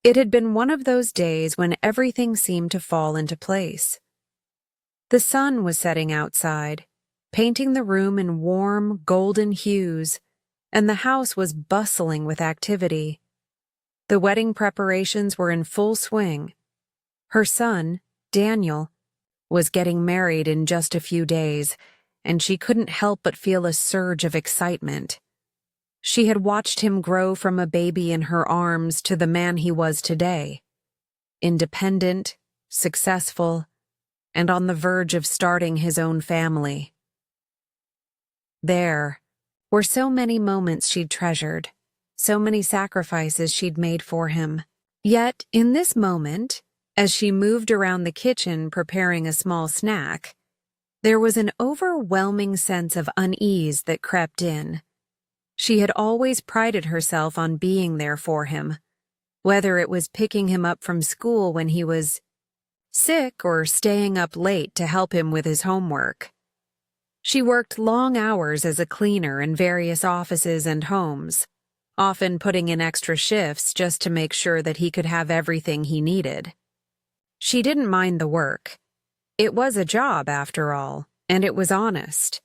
It had been one of those days when everything seemed to fall into place. The sun was setting outside, painting the room in warm, golden hues, and the house was bustling with activity. The wedding preparations were in full swing. Her son, Daniel, was getting married in just a few days, and she couldn't help but feel a surge of excitement. She had watched him grow from a baby in her arms to the man he was today, independent, successful, and on the verge of starting his own family. There were so many moments she'd treasured, so many sacrifices she'd made for him. Yet, in this moment, as she moved around the kitchen preparing a small snack, there was an overwhelming sense of unease that crept in. She had always prided herself on being there for him, whether it was picking him up from school when he was sick or staying up late to help him with his homework. She worked long hours as a cleaner in various offices and homes, often putting in extra shifts just to make sure that he could have everything he needed. She didn't mind the work. It was a job, after all, and it was honest.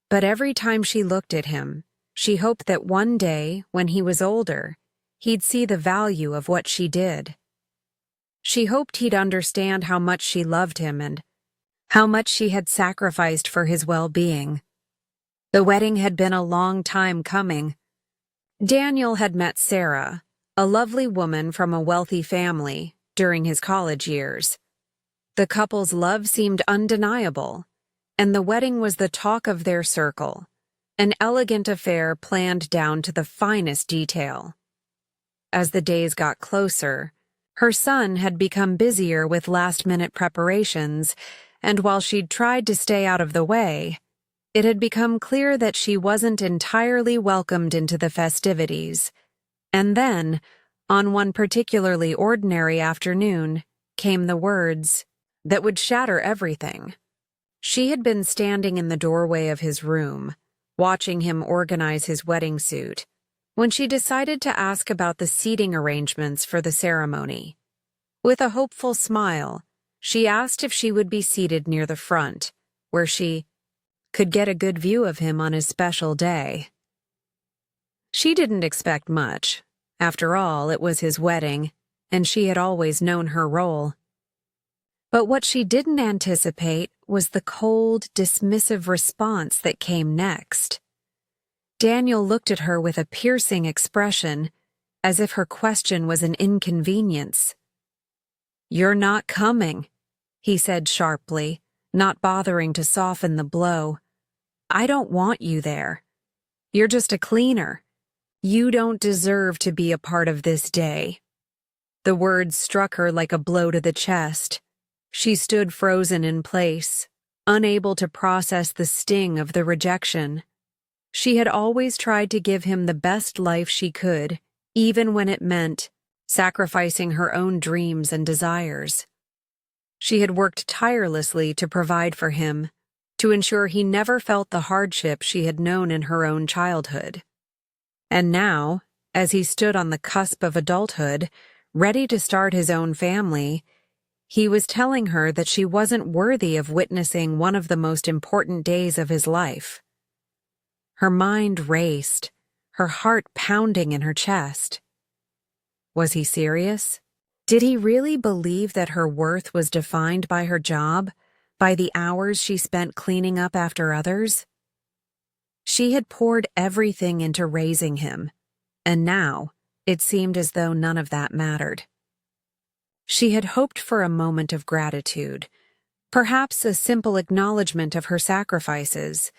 But every time she looked at him, she hoped that one day, when he was older, he'd see the value of what she did. She hoped he'd understand how much she loved him and how much she had sacrificed for his well-being. The wedding had been a long time coming. Daniel had met Sarah, a lovely woman from a wealthy family, during his college years. The couple's love seemed undeniable, and the wedding was the talk of their circle, an elegant affair planned down to the finest detail. As the days got closer, her son had become busier with last-minute preparations, and while she'd tried to stay out of the way, it had become clear that she wasn't entirely welcomed into the festivities. And then, on one particularly ordinary afternoon, came the words that would shatter everything. She had been standing in the doorway of his room, watching him organize his wedding suit, when she decided to ask about the seating arrangements for the ceremony. With a hopeful smile, she asked if she would be seated near the front, where she could get a good view of him on his special day. She didn't expect much. After all, it was his wedding, and she had always known her role. But what she didn't anticipate was the cold, dismissive response that came next. Daniel looked at her with a piercing expression, as if her question was an inconvenience. "You're not coming," he said sharply, not bothering to soften the blow. "I don't want you there. You're just a cleaner. You don't deserve to be a part of this day." The words struck her like a blow to the chest. She stood frozen in place, unable to process the sting of the rejection. She had always tried to give him the best life she could, even when it meant sacrificing her own dreams and desires. She had worked tirelessly to provide for him, to ensure he never felt the hardship she had known in her own childhood. And now, as he stood on the cusp of adulthood, ready to start his own family, he was telling her that she wasn't worthy of witnessing one of the most important days of his life. Her mind raced, her heart pounding in her chest. Was he serious? Did he really believe that her worth was defined by her job, by the hours she spent cleaning up after others? She had poured everything into raising him, and now it seemed as though none of that mattered. She had hoped for a moment of gratitude, perhaps a simple acknowledgement of her sacrifices,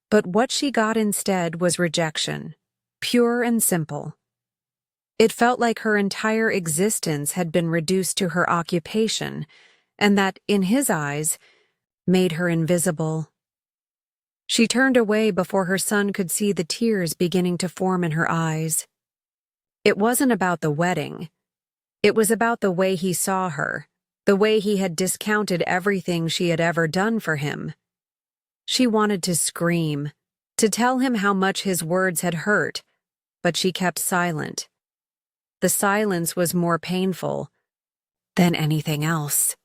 but what she got instead was rejection, pure and simple. It felt like her entire existence had been reduced to her occupation, and that, in his eyes, made her invisible. She turned away before her son could see the tears beginning to form in her eyes. It wasn't about the wedding. It was about the way he saw her, the way he had discounted everything she had ever done for him. She wanted to scream, to tell him how much his words had hurt, but she kept silent. The silence was more painful than anything else.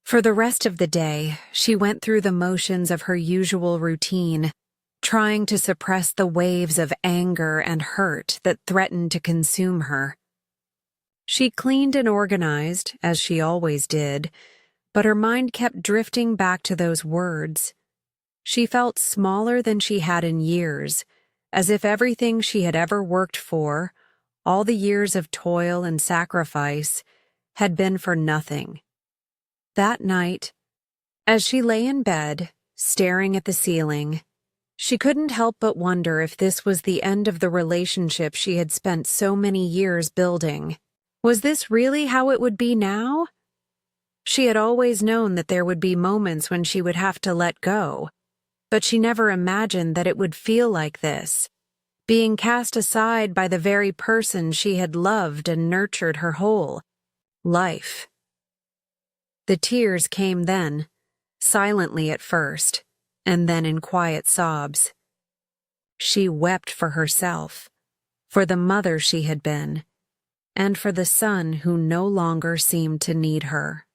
For the rest of the day, she went through the motions of her usual routine, trying to suppress the waves of anger and hurt that threatened to consume her. She cleaned and organized, as she always did, but her mind kept drifting back to those words. She felt smaller than she had in years, as if everything she had ever worked for, all the years of toil and sacrifice, had been for nothing. That night, as she lay in bed, staring at the ceiling, she couldn't help but wonder if this was the end of the relationship she had spent so many years building. Was this really how it would be now? She had always known that there would be moments when she would have to let go, but she never imagined that it would feel like this, being cast aside by the very person she had loved and nurtured her whole life. The tears came then, silently at first, and then in quiet sobs. She wept for herself, for the mother she had been, and for the son who no longer seemed to need her.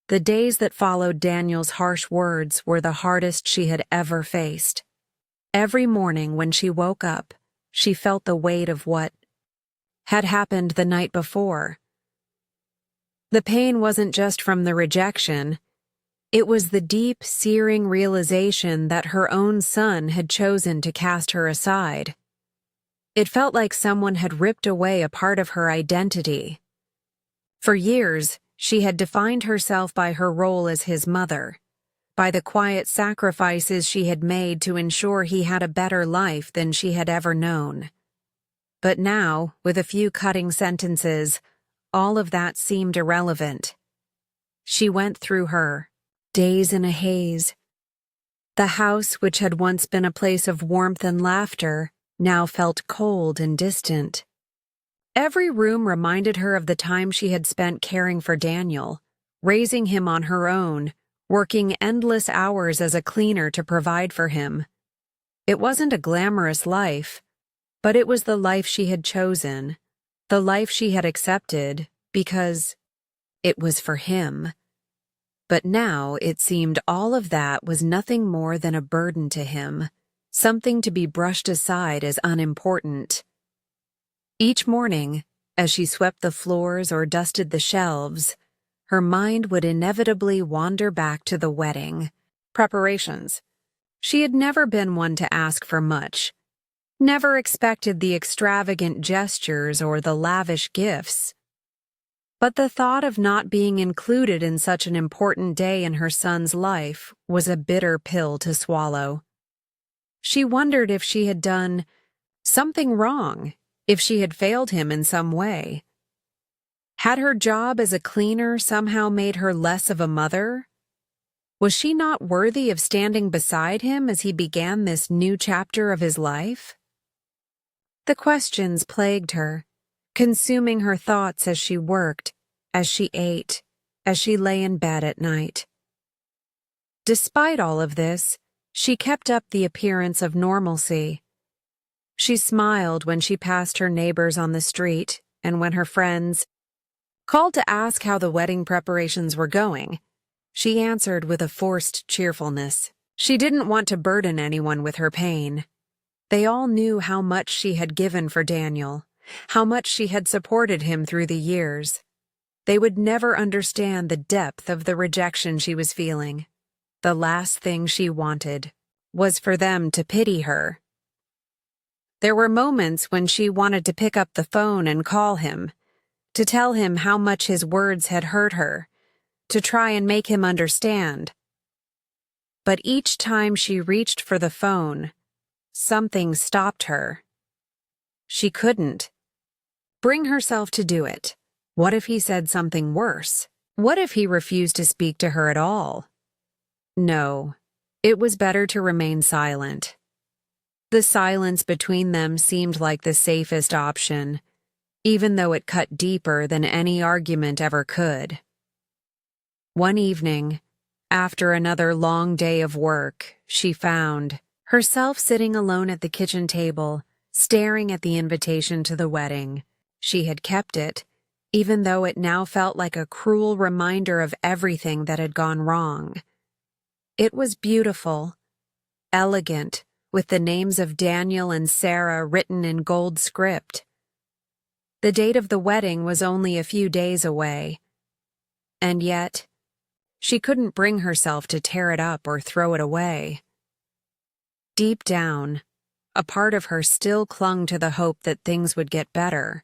The days that followed Daniel's harsh words were the hardest she had ever faced. Every morning when she woke up, she felt the weight of what had happened the night before. The pain wasn't just from the rejection. It was the deep, searing realization that her own son had chosen to cast her aside. It felt like someone had ripped away a part of her identity. For years, she had defined herself by her role as his mother, by the quiet sacrifices she had made to ensure he had a better life than she had ever known. But now, with a few cutting sentences, all of that seemed irrelevant. She went through her days in a haze. The house, which had once been a place of warmth and laughter, now felt cold and distant. Every room reminded her of the time she had spent caring for Daniel, raising him on her own, working endless hours as a cleaner to provide for him. It wasn't a glamorous life, but it was the life she had chosen, the life she had accepted, because it was for him. But now it seemed all of that was nothing more than a burden to him, something to be brushed aside as unimportant. Each morning, as she swept the floors or dusted the shelves, her mind would inevitably wander back to the wedding preparations. She had never been one to ask for much, never expected the extravagant gestures or the lavish gifts. But the thought of not being included in such an important day in her son's life was a bitter pill to swallow. She wondered if she had done something wrong, if she had failed him in some way. Had her job as a cleaner somehow made her less of a mother? Was she not worthy of standing beside him as he began this new chapter of his life? The questions plagued her, consuming her thoughts as she worked, as she ate, as she lay in bed at night. Despite all of this, she kept up the appearance of normalcy. She smiled when she passed her neighbors on the street, and when her friends called to ask how the wedding preparations were going, she answered with a forced cheerfulness. She didn't want to burden anyone with her pain. They all knew how much she had given for Daniel, how much she had supported him through the years. They would never understand the depth of the rejection she was feeling. The last thing she wanted was for them to pity her. There were moments when she wanted to pick up the phone and call him, to tell him how much his words had hurt her, to try and make him understand. But each time she reached for the phone, something stopped her. She couldn't bring herself to do it. What if he said something worse? What if he refused to speak to her at all? No, it was better to remain silent. The silence between them seemed like the safest option, even though it cut deeper than any argument ever could. One evening, after another long day of work, she found herself sitting alone at the kitchen table, staring at the invitation to the wedding. She had kept it, even though it now felt like a cruel reminder of everything that had gone wrong. It was beautiful, elegant, with the names of Daniel and Sarah written in gold script. The date of the wedding was only a few days away, and yet she couldn't bring herself to tear it up or throw it away. Deep down, a part of her still clung to the hope that things would get better,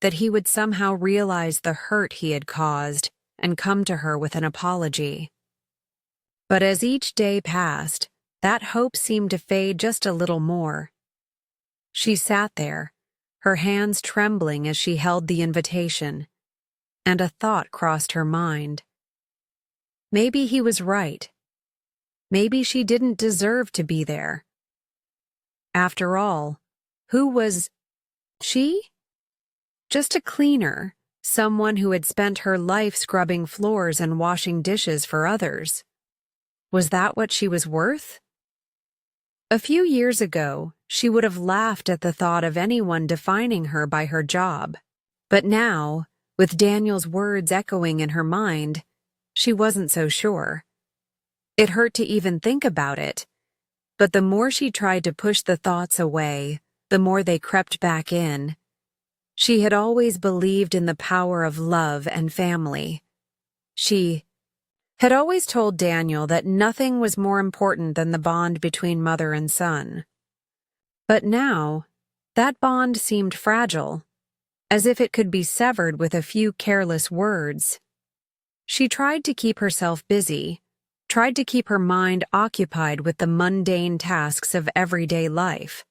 that he would somehow realize the hurt he had caused and come to her with an apology. But as each day passed, that hope seemed to fade just a little more. She sat there, her hands trembling as she held the invitation, and a thought crossed her mind. Maybe he was right. Maybe she didn't deserve to be there. After all, who was she? Just a cleaner, someone who had spent her life scrubbing floors and washing dishes for others. Was that what she was worth? A few years ago, she would have laughed at the thought of anyone defining her by her job. But now, with Daniel's words echoing in her mind, she wasn't so sure. It hurt to even think about it, but the more she tried to push the thoughts away, the more they crept back in. She had always believed in the power of love and family. She had always told Daniel that nothing was more important than the bond between mother and son. But now, that bond seemed fragile, as if it could be severed with a few careless words. She tried to keep herself busy, tried to keep her mind occupied with the mundane tasks of everyday life.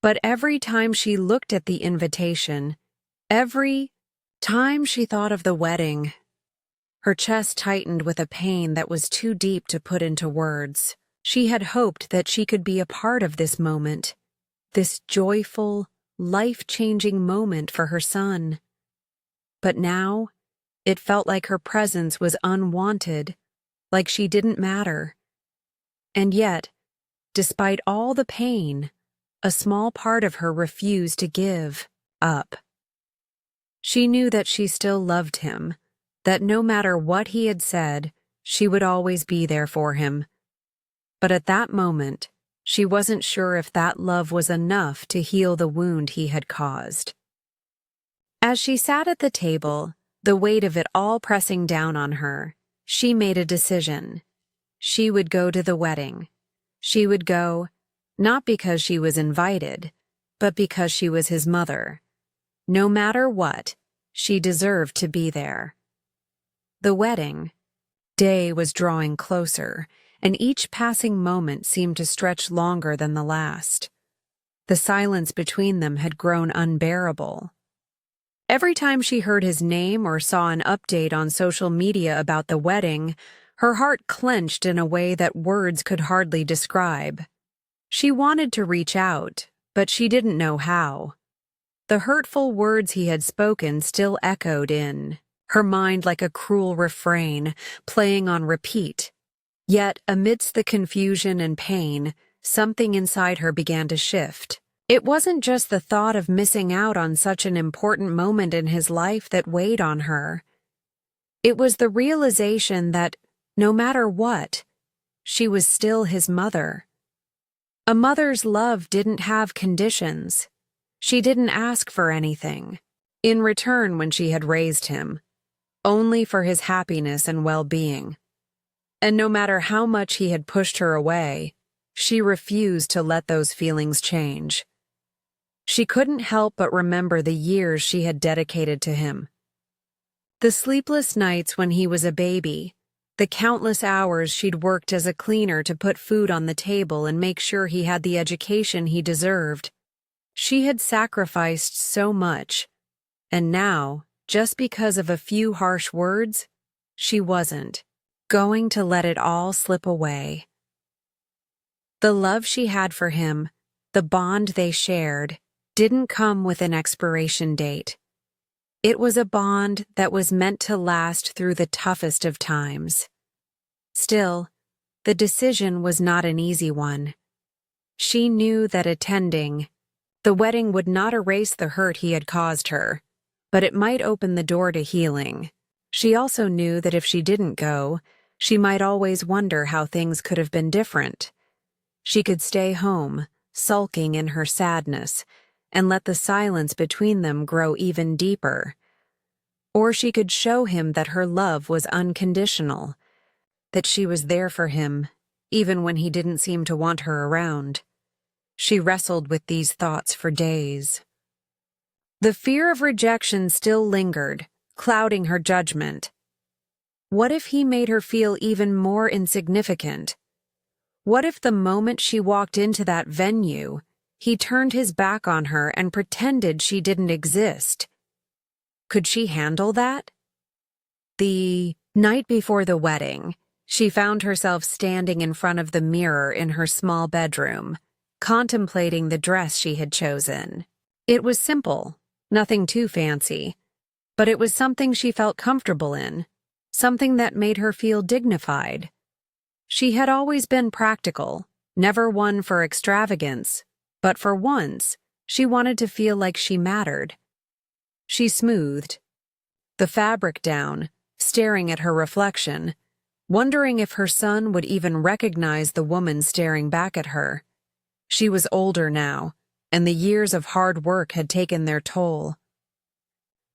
But every time she looked at the invitation, every time she thought of the wedding, her chest tightened with a pain that was too deep to put into words. She had hoped that she could be a part of this moment, this joyful, life-changing moment for her son. But now, it felt like her presence was unwanted, like she didn't matter. And yet, despite all the pain, a small part of her refused to give up. She knew that she still loved him, that no matter what he had said, she would always be there for him. But at that moment, she wasn't sure if that love was enough to heal the wound he had caused. As she sat at the table, the weight of it all pressing down on her, she made a decision. She would go to the wedding. She would go, not because she was invited, but because she was his mother. No matter what, she deserved to be there. The wedding day was drawing closer, and each passing moment seemed to stretch longer than the last. The silence between them had grown unbearable. Every time she heard his name or saw an update on social media about the wedding, her heart clenched in a way that words could hardly describe. She wanted to reach out, but she didn't know how. The hurtful words he had spoken still echoed in her mind like a cruel refrain, playing on repeat. Yet, amidst the confusion and pain, something inside her began to shift. It wasn't just the thought of missing out on such an important moment in his life that weighed on her. It was the realization that, no matter what, she was still his mother. A mother's love didn't have conditions. She didn't ask for anything in return when she had raised him, only for his happiness and well-being. And no matter how much he had pushed her away, she refused to let those feelings change. She couldn't help but remember the years she had dedicated to him. The sleepless nights when he was a baby, the countless hours she'd worked as a cleaner to put food on the table and make sure he had the education he deserved. She had sacrificed so much, and now, just because of a few harsh words, she wasn't going to let it all slip away. The love she had for him, the bond they shared, didn't come with an expiration date. It was a bond that was meant to last through the toughest of times. Still, the decision was not an easy one. She knew that attending, The wedding would not erase the hurt he had caused her, but it might open the door to healing. She also knew that if she didn't go, she might always wonder how things could have been different. She could stay home, sulking in her sadness, and let the silence between them grow even deeper. Or she could show him that her love was unconditional, that she was there for him, even when he didn't seem to want her around. She wrestled with these thoughts for days. The fear of rejection still lingered, clouding her judgment. What if he made her feel even more insignificant? What if the moment she walked into that venue, he turned his back on her and pretended she didn't exist? Could she handle that? The night before the wedding, she found herself standing in front of the mirror in her small bedroom, contemplating the dress she had chosen. It was simple, nothing too fancy, but it was something she felt comfortable in, something that made her feel dignified. She had always been practical, never one for extravagance, but for once, she wanted to feel like she mattered. She smoothed the fabric down, staring at her reflection, wondering if her son would even recognize the woman staring back at her. She was older now, and the years of hard work had taken their toll.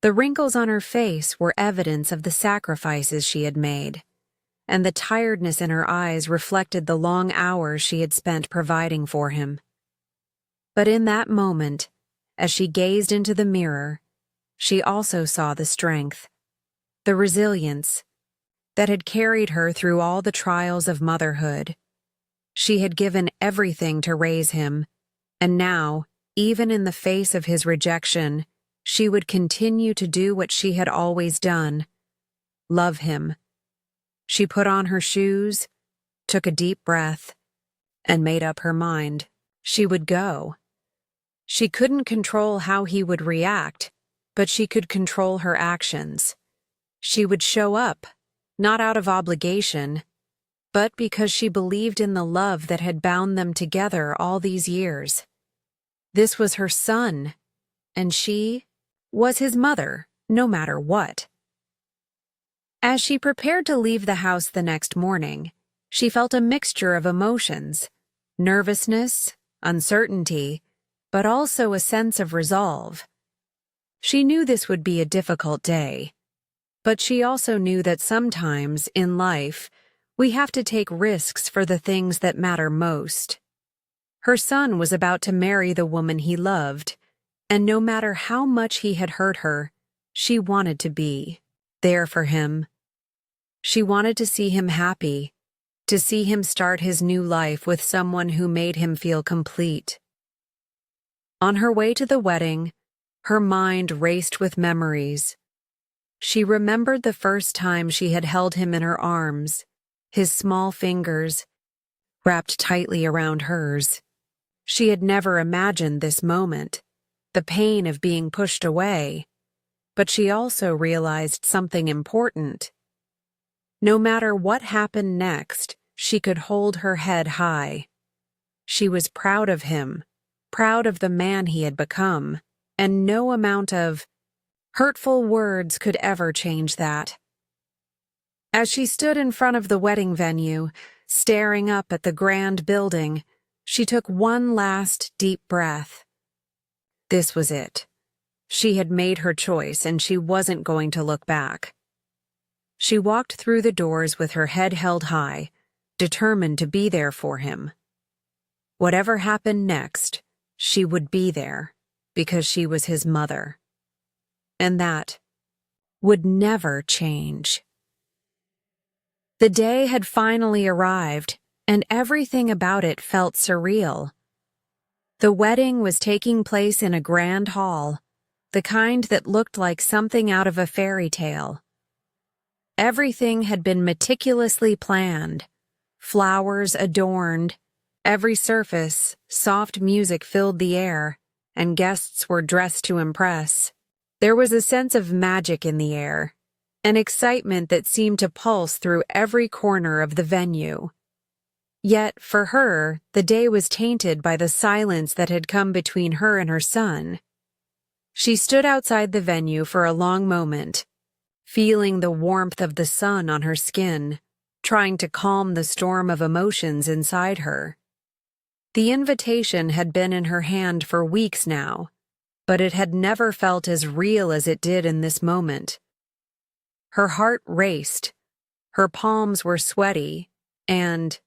The wrinkles on her face were evidence of the sacrifices she had made, and the tiredness in her eyes reflected the long hours she had spent providing for him. But in that moment, as she gazed into the mirror, she also saw the strength, the resilience that had carried her through all the trials of motherhood. She had given everything to raise him, and now, even in the face of his rejection, she would continue to do what she had always done: love him. She put on her shoes, took a deep breath, and made up her mind. She would go. She couldn't control how he would react, but she could control her actions. She would show up, not out of obligation, but because she believed in the love that had bound them together all these years. This was her son, and she was his mother, no matter what. As she prepared to leave the house the next morning, she felt a mixture of emotions: nervousness, uncertainty, but also a sense of resolve. She knew this would be a difficult day, but she also knew that sometimes, in life, we have to take risks for the things that matter most. Her son was about to marry the woman he loved, and no matter how much he had hurt her, she wanted to be there for him. She wanted to see him happy, to see him start his new life with someone who made him feel complete. On her way to the wedding, her mind raced with memories. She remembered the first time she had held him in her arms, his small fingers wrapped tightly around hers. She had never imagined this moment, the pain of being pushed away, but she also realized something important. No matter what happened next, she could hold her head high. She was proud of him, proud of the man he had become, and no amount of hurtful words could ever change that. As she stood in front of the wedding venue, staring up at the grand building, she took one last deep breath. This was it. She had made her choice, and she wasn't going to look back. She walked through the doors with her head held high, determined to be there for him. Whatever happened next, she would be there, because she was his mother. And that would never change. The day had finally arrived, and everything about it felt surreal. The wedding was taking place in a grand hall, the kind that looked like something out of a fairy tale. Everything had been meticulously planned. Flowers adorned every surface, soft music filled the air, and guests were dressed to impress. There was a sense of magic in the air, an excitement that seemed to pulse through every corner of the venue. Yet, for her, the day was tainted by the silence that had come between her and her son. She stood outside the venue for a long moment, feeling the warmth of the sun on her skin, trying to calm the storm of emotions inside her. The invitation had been in her hand for weeks now, but it had never felt as real as it did in this moment. Her heart raced, her palms were sweaty, and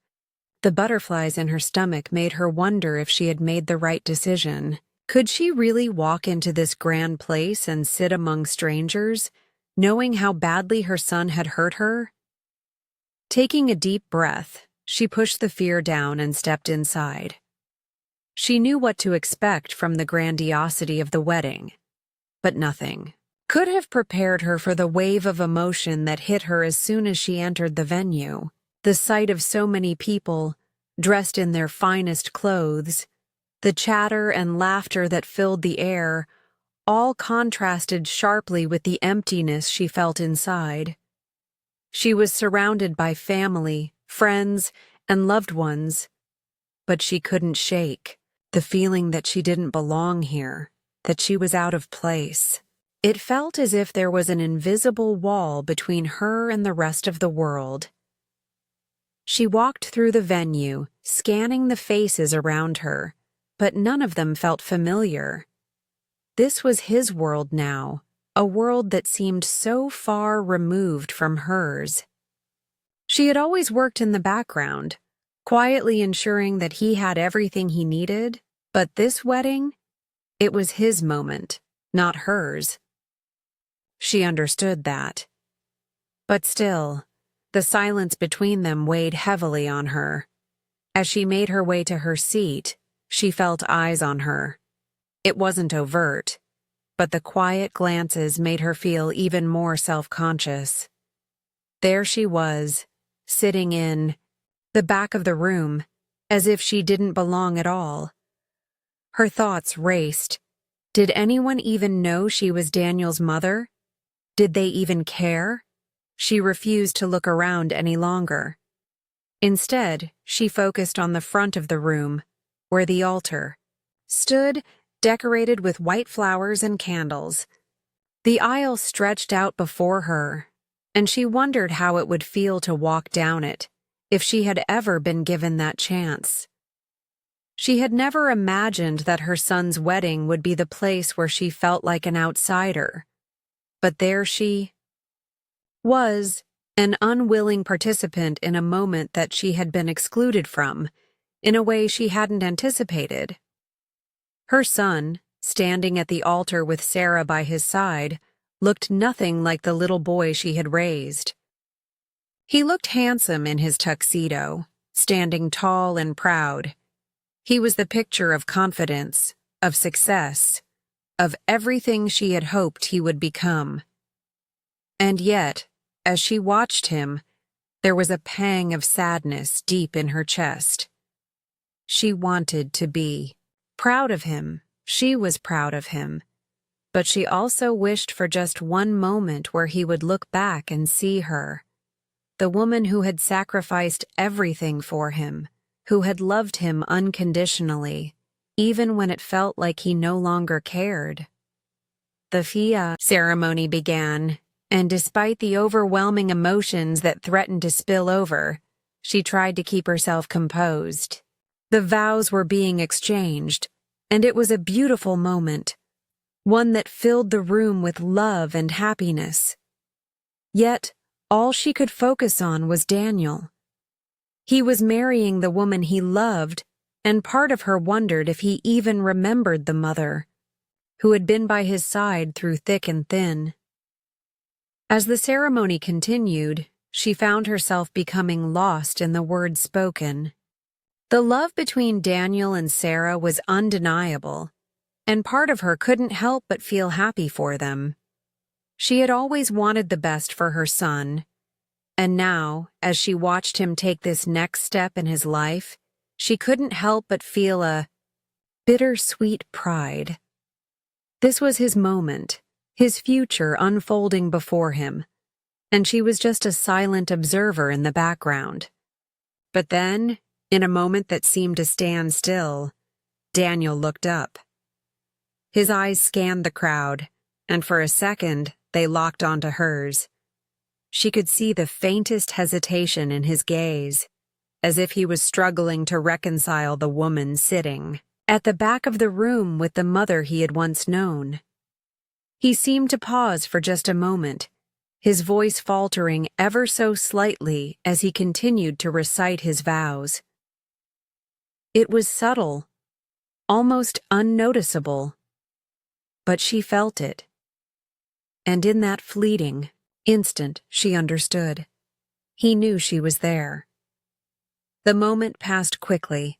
the butterflies in her stomach made her wonder if she had made the right decision. Could she really walk into this grand place and sit among strangers, knowing how badly her son had hurt her? Taking a deep breath, she pushed the fear down and stepped inside. She knew what to expect from the grandiosity of the wedding, but nothing could have prepared her for the wave of emotion that hit her as soon as she entered the venue. The sight of so many people, dressed in their finest clothes, the chatter and laughter that filled the air, all contrasted sharply with the emptiness she felt inside. She was surrounded by family, friends, and loved ones, but she couldn't shake the feeling that she didn't belong here, that she was out of place. It felt as if there was an invisible wall between her and the rest of the world. She walked through the venue, scanning the faces around her, but none of them felt familiar. This was his world now, a world that seemed so far removed from hers. She had always worked in the background, quietly ensuring that he had everything he needed, but this wedding, it was his moment, not hers. She understood that. But still, the silence between them weighed heavily on her. As she made her way to her seat, she felt eyes on her. It wasn't overt, but the quiet glances made her feel even more self-conscious. There she was, sitting in the back of the room, as if she didn't belong at all. Her thoughts raced. Did anyone even know she was Daniel's mother? Did they even care? She refused to look around any longer. Instead, she focused on the front of the room, where the altar stood, decorated with white flowers and candles. The aisle stretched out before her, and she wondered how it would feel to walk down it, if she had ever been given that chance. She had never imagined that her son's wedding would be the place where she felt like an outsider. But there she was, an unwilling participant in a moment that she had been excluded from, in a way she hadn't anticipated. Her son, standing at the altar with Sarah by his side, looked nothing like the little boy she had raised. He looked handsome in his tuxedo, standing tall and proud. He was the picture of confidence, of success, of everything she had hoped he would become. And yet, as she watched him, there was a pang of sadness deep in her chest. She wanted to be proud of him. She was proud of him. But she also wished for just one moment where he would look back and see her, the woman who had sacrificed everything for him, who had loved him unconditionally, even when it felt like he no longer cared. The Fia ceremony began, and despite the overwhelming emotions that threatened to spill over, she tried to keep herself composed. The vows were being exchanged, and it was a beautiful moment, one that filled the room with love and happiness. Yet, all she could focus on was Daniel. He was marrying the woman he loved, and part of her wondered if he even remembered the mother, who had been by his side through thick and thin. As the ceremony continued, she found herself becoming lost in the words spoken. The love between Daniel and Sarah was undeniable, and part of her couldn't help but feel happy for them. She had always wanted the best for her son, and now, as she watched him take this next step in his life, she couldn't help but feel a bittersweet pride. This was his moment, his future unfolding before him, and she was just a silent observer in the background. But then, In a moment that seemed to stand still, Daniel looked up. His eyes scanned the crowd, and for a second they locked onto hers. She could see the faintest hesitation in his gaze, as if he was struggling to reconcile the woman sitting at the back of the room with the mother he had once known. He seemed to pause for just a moment, his voice faltering ever so slightly as he continued to recite his vows. It was subtle, almost unnoticeable, but she felt it. And in that fleeting instant, she understood. He knew she was there. The moment passed quickly,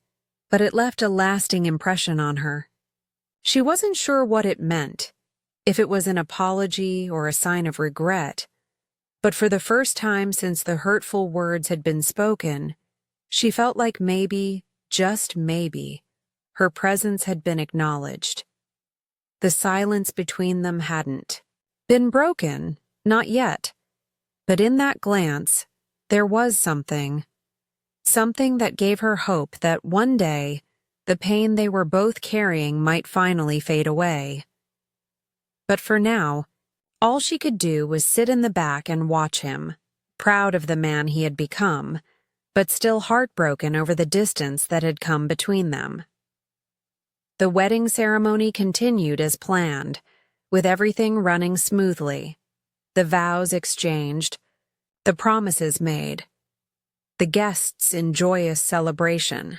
but it left a lasting impression on her. She wasn't sure what it meant, if it was an apology or a sign of regret, but for the first time since the hurtful words had been spoken, she felt like maybe, just maybe, her presence had been acknowledged. The silence between them hadn't been broken, not yet, but in that glance, there was something that gave her hope that one day, the pain they were both carrying might finally fade away. But for now, all she could do was sit in the back and watch him, proud of the man he had become, but still heartbroken over the distance that had come between them. The wedding ceremony continued as planned, with everything running smoothly, the vows exchanged, the promises made, the guests in joyous celebration.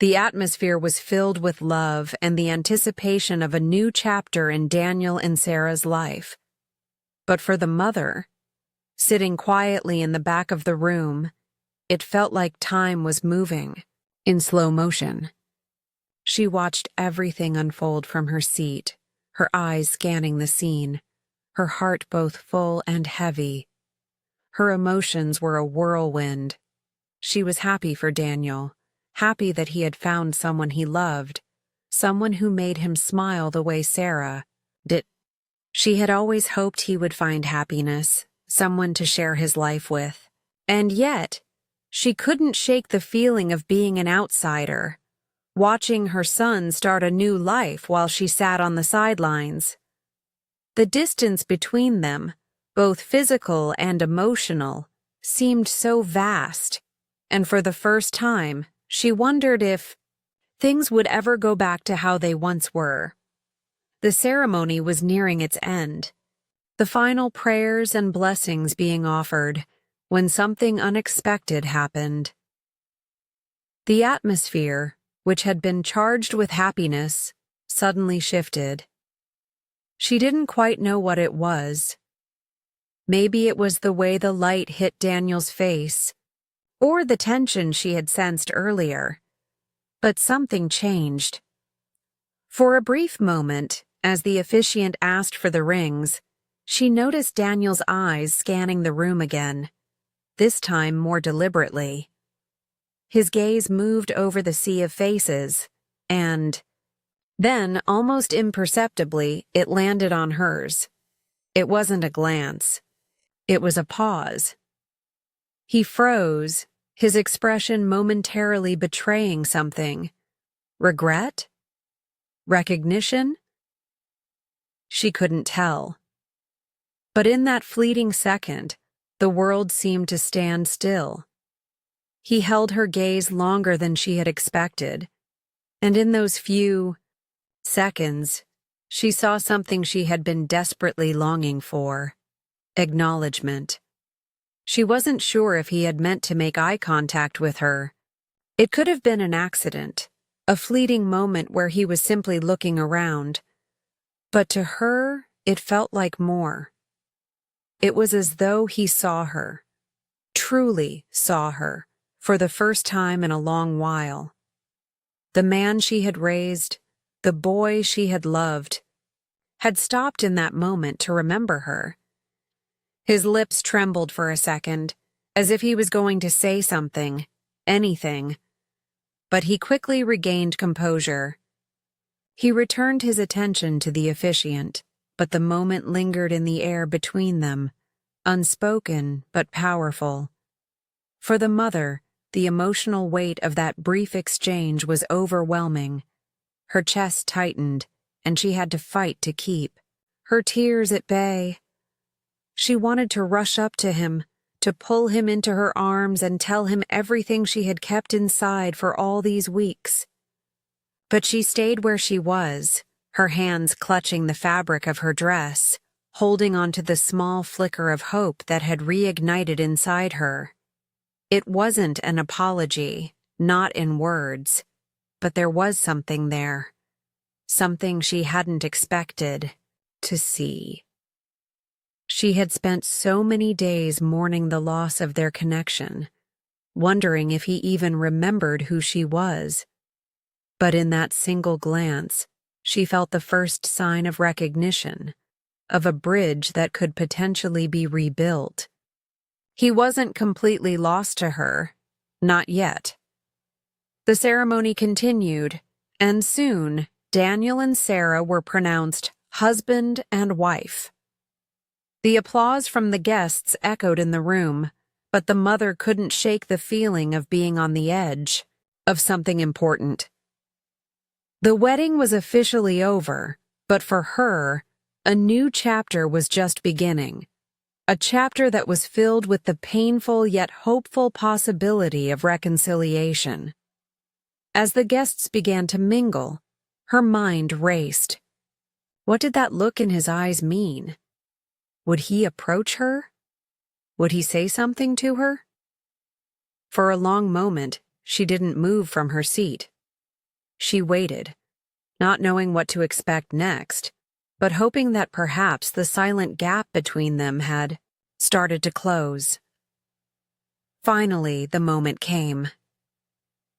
The atmosphere was filled with love and the anticipation of a new chapter in Daniel and Sarah's life. But for the mother, sitting quietly in the back of the room, it felt like time was moving, in slow motion. She watched everything unfold from her seat, her eyes scanning the scene, her heart both full and heavy. Her emotions were a whirlwind. She was happy for Daniel, happy that he had found someone he loved, someone who made him smile the way Sarah did. She had always hoped he would find happiness, someone to share his life with. And yet, she couldn't shake the feeling of being an outsider, watching her son start a new life while she sat on the sidelines. The distance between them, both physical and emotional, seemed so vast, and for the first time, she wondered if things would ever go back to how they once were. The ceremony was nearing its end, the final prayers and blessings being offered, when something unexpected happened. The atmosphere, which had been charged with happiness, suddenly shifted. She didn't quite know what it was. Maybe it was the way the light hit Daniel's face, or the tension she had sensed earlier. But something changed. For a brief moment, as the officiant asked for the rings, she noticed Daniel's eyes scanning the room again, this time more deliberately. His gaze moved over the sea of faces, and then, almost imperceptibly, it landed on hers. It wasn't a glance. It was a pause. He froze, his expression momentarily betraying something. Regret? Recognition? She couldn't tell. But in that fleeting second, the world seemed to stand still. He held her gaze longer than she had expected, and in those few seconds, she saw something she had been desperately longing for: acknowledgement. She wasn't sure if he had meant to make eye contact with her. It could have been an accident, a fleeting moment where he was simply looking around. But to her, it felt like more. It was as though he saw her, truly saw her, for the first time in a long while. The man she had raised, the boy she had loved, had stopped in that moment to remember her. His lips trembled for a second, as if he was going to say something, anything. But he quickly regained composure. He returned his attention to the officiant, but the moment lingered in the air between them, unspoken but powerful. For the mother, the emotional weight of that brief exchange was overwhelming. Her chest tightened, and she had to fight to keep her tears at bay. She wanted to rush up to him, to pull him into her arms and tell him everything she had kept inside for all these weeks. But she stayed where she was, her hands clutching the fabric of her dress, holding on to the small flicker of hope that had reignited inside her. It wasn't an apology, not in words, but there was something there, something she hadn't expected to see. She had spent so many days mourning the loss of their connection, wondering if he even remembered who she was. But in that single glance, she felt the first sign of recognition, of a bridge that could potentially be rebuilt. He wasn't completely lost to her, not yet. The ceremony continued, and soon Daniel and Sarah were pronounced husband and wife. The applause from the guests echoed in the room, but the mother couldn't shake the feeling of being on the edge of something important. The wedding was officially over, but for her, a new chapter was just beginning. A chapter that was filled with the painful yet hopeful possibility of reconciliation. As the guests began to mingle, her mind raced. What did that look in his eyes mean? Would he approach her? Would he say something to her? For a long moment, she didn't move from her seat. She waited, not knowing what to expect next, but hoping that perhaps the silent gap between them had started to close. Finally, the moment came.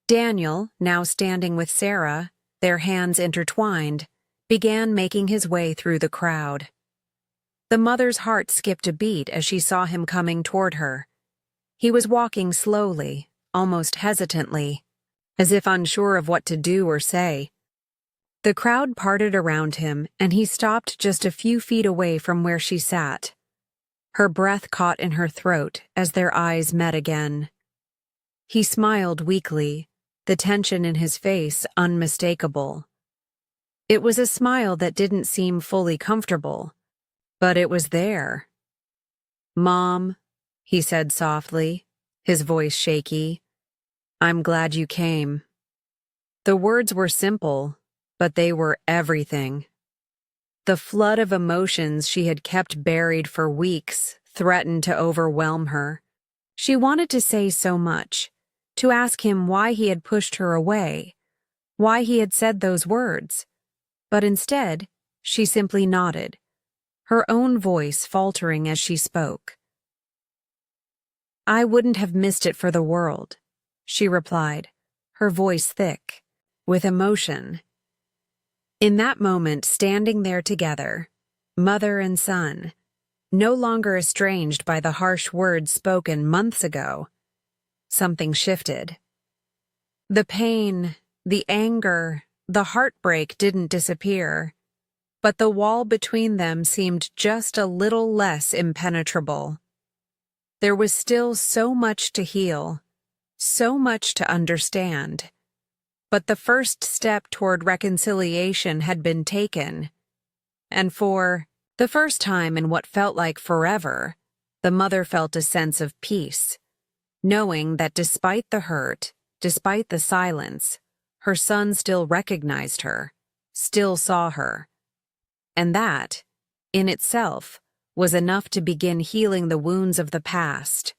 Daniel, now standing with Sarah, their hands intertwined, began making his way through the crowd. The mother's heart skipped a beat as she saw him coming toward her. He was walking slowly, almost hesitantly, as if unsure of what to do or say. The crowd parted around him, and he stopped just a few feet away from where she sat. Her breath caught in her throat as their eyes met again. He smiled weakly, the tension in his face unmistakable. It was a smile that didn't seem fully comfortable, but it was there. "Mom," he said softly, his voice shaky, "I'm glad you came." The words were simple, but they were everything. The flood of emotions she had kept buried for weeks threatened to overwhelm her. She wanted to say so much, to ask him why he had pushed her away, why he had said those words. But instead, she simply nodded, her own voice faltering as she spoke. "I wouldn't have missed it for the world," she replied, her voice thick, with emotion. In that moment, standing there together, mother and son, no longer estranged by the harsh words spoken months ago, something shifted. The pain, the anger, the heartbreak didn't disappear, but the wall between them seemed just a little less impenetrable. There was still so much to heal, so much to understand. But the first step toward reconciliation had been taken, and for the first time in what felt like forever, the mother felt a sense of peace, knowing that despite the hurt, despite the silence, her son still recognized her, still saw her. And that, in itself, was enough to begin healing the wounds of the past.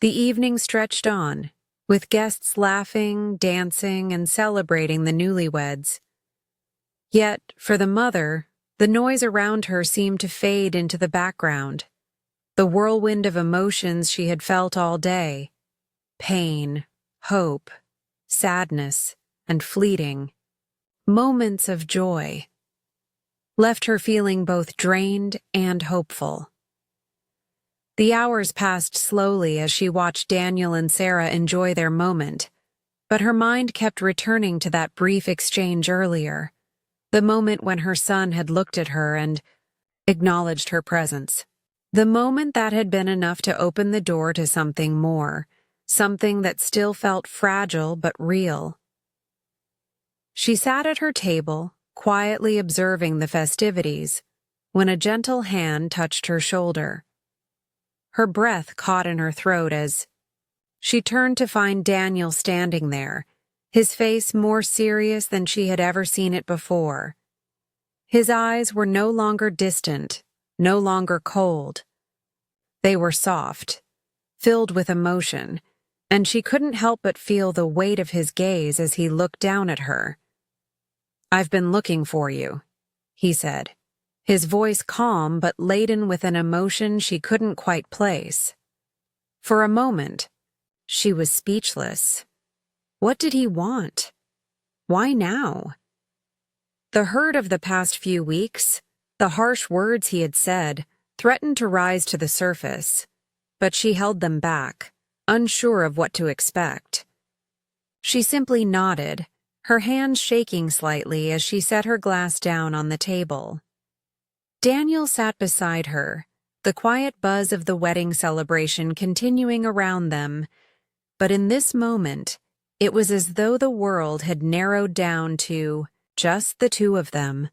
The evening stretched on, with guests laughing, dancing, and celebrating the newlyweds. Yet, for the mother, the noise around her seemed to fade into the background. The whirlwind of emotions she had felt all day, pain, hope, sadness, and fleeting moments of joy, left her feeling both drained and hopeful. The hours passed slowly as she watched Daniel and Sarah enjoy their moment, but her mind kept returning to that brief exchange earlier, the moment when her son had looked at her and acknowledged her presence. The moment that had been enough to open the door to something more, something that still felt fragile but real. She sat at her table, quietly observing the festivities, when a gentle hand touched her shoulder. Her breath caught in her throat as she turned to find Daniel standing there, his face more serious than she had ever seen it before. His eyes were no longer distant, no longer cold. They were soft, filled with emotion, and she couldn't help but feel the weight of his gaze as he looked down at her. "I've been looking for you," he said, his voice calm but laden with an emotion she couldn't quite place. For a moment, she was speechless. What did he want? Why now? The hurt of the past few weeks, the harsh words he had said, threatened to rise to the surface, but she held them back, unsure of what to expect. She simply nodded, her hands shaking slightly as she set her glass down on the table. Daniel sat beside her, the quiet buzz of the wedding celebration continuing around them, but in this moment, it was as though the world had narrowed down to just the two of them.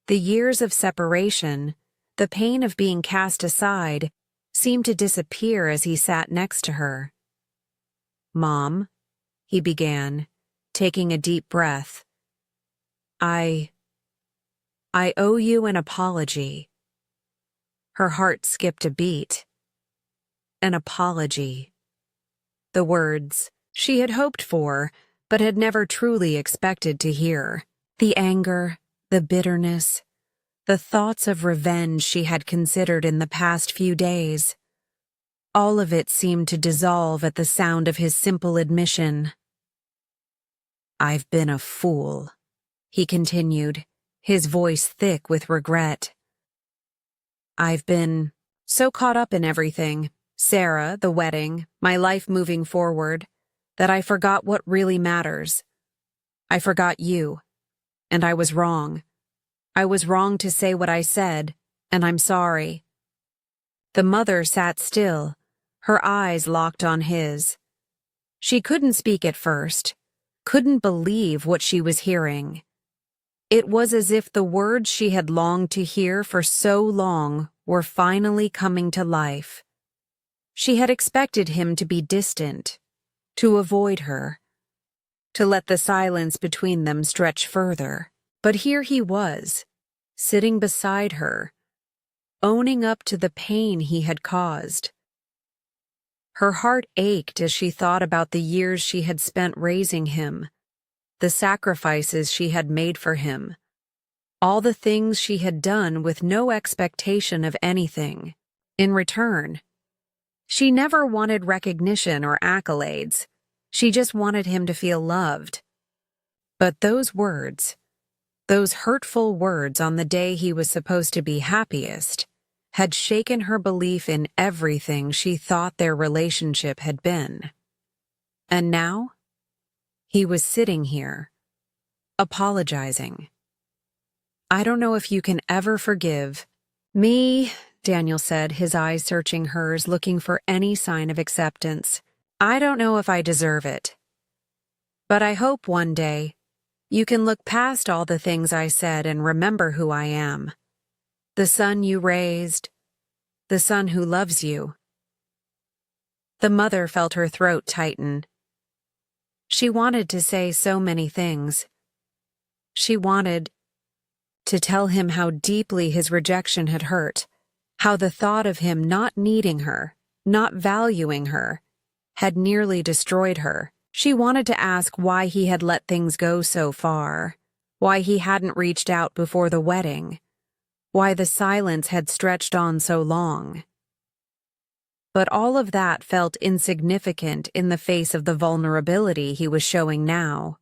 The years of separation, the pain of being cast aside, seemed to disappear as he sat next to her. "Mom," he began, taking a deep breath. I owe you an apology." Her heart skipped a beat. An apology. The words she had hoped for, but had never truly expected to hear. The anger, the bitterness, the thoughts of revenge she had considered in the past few days. All of it seemed to dissolve at the sound of his simple admission. "I've been a fool," he continued, his voice thick with regret. "I've been so caught up in everything, Sarah, the wedding, my life moving forward, that I forgot what really matters. I forgot you, and I was wrong. I was wrong to say what I said, and I'm sorry." The mother sat still, her eyes locked on his. She couldn't speak at first, couldn't believe what she was hearing. It was as if the words she had longed to hear for so long were finally coming to life. She had expected him to be distant, to avoid her, to let the silence between them stretch further. But here he was, sitting beside her, owning up to the pain he had caused. Her heart ached as she thought about the years she had spent raising him, the sacrifices she had made for him, all the things she had done with no expectation of anything in return. She never wanted recognition or accolades. She just wanted him to feel loved. But those words, those hurtful words on the day he was supposed to be happiest, had shaken her belief in everything she thought their relationship had been. And now, he was sitting here, apologizing. "I don't know if you can ever forgive me," Daniel said, his eyes searching hers, looking for any sign of acceptance. "I don't know if I deserve it. But I hope one day you can look past all the things I said and remember who I am. The son you raised, the son who loves you." The mother felt her throat tighten. She wanted to say so many things. She wanted to tell him how deeply his rejection had hurt, how the thought of him not needing her, not valuing her, had nearly destroyed her. She wanted to ask why he had let things go so far, why he hadn't reached out before the wedding, why the silence had stretched on so long. But all of that felt insignificant in the face of the vulnerability he was showing now.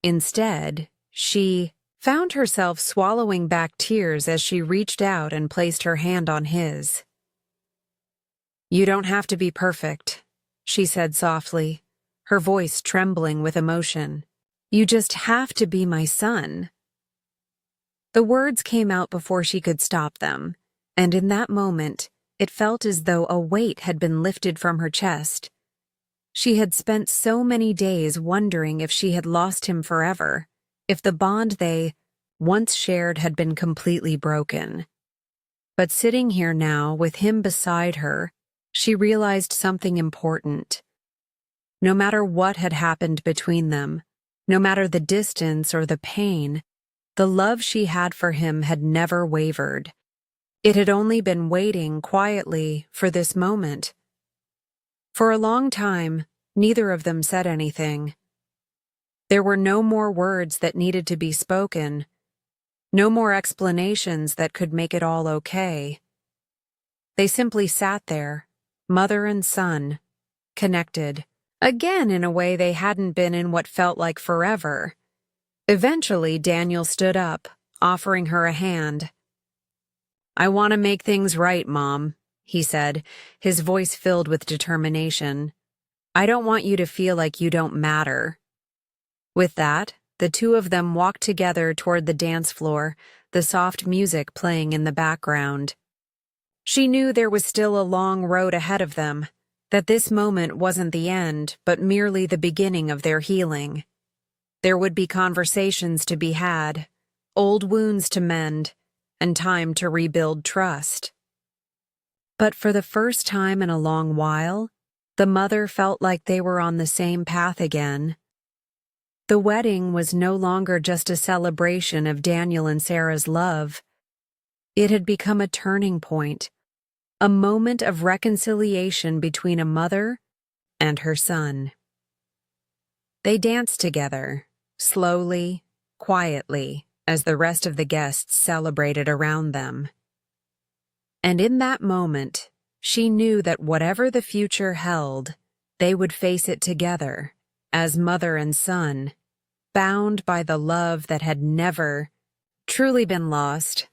Instead, she found herself swallowing back tears as she reached out and placed her hand on his. "You don't have to be perfect," she said softly, her voice trembling with emotion. "You just have to be my son." The words came out before she could stop them, and in that moment, it felt as though a weight had been lifted from her chest. She had spent so many days wondering if she had lost him forever, if the bond they once shared had been completely broken. But sitting here now, with him beside her, she realized something important. No matter what had happened between them, no matter the distance or the pain, the love she had for him had never wavered. It had only been waiting quietly for this moment. For a long time, neither of them said anything. There were no more words that needed to be spoken, no more explanations that could make it all okay. They simply sat there, mother and son, connected, again in a way they hadn't been in what felt like forever. Eventually, Daniel stood up, offering her a hand. "I want to make things right, Mom," he said, his voice filled with determination. "I don't want you to feel like you don't matter." With that, the two of them walked together toward the dance floor, the soft music playing in the background. She knew there was still a long road ahead of them, that this moment wasn't the end, but merely the beginning of their healing. There would be conversations to be had, old wounds to mend, and time to rebuild trust. But for the first time in a long while, the mother felt like they were on the same path again. The wedding was no longer just a celebration of Daniel and Sarah's love. It had become a turning point, a moment of reconciliation between a mother and her son. They danced together, slowly, quietly, as the rest of the guests celebrated around them. And in that moment, she knew that whatever the future held, they would face it together, as mother and son, bound by the love that had never truly been lost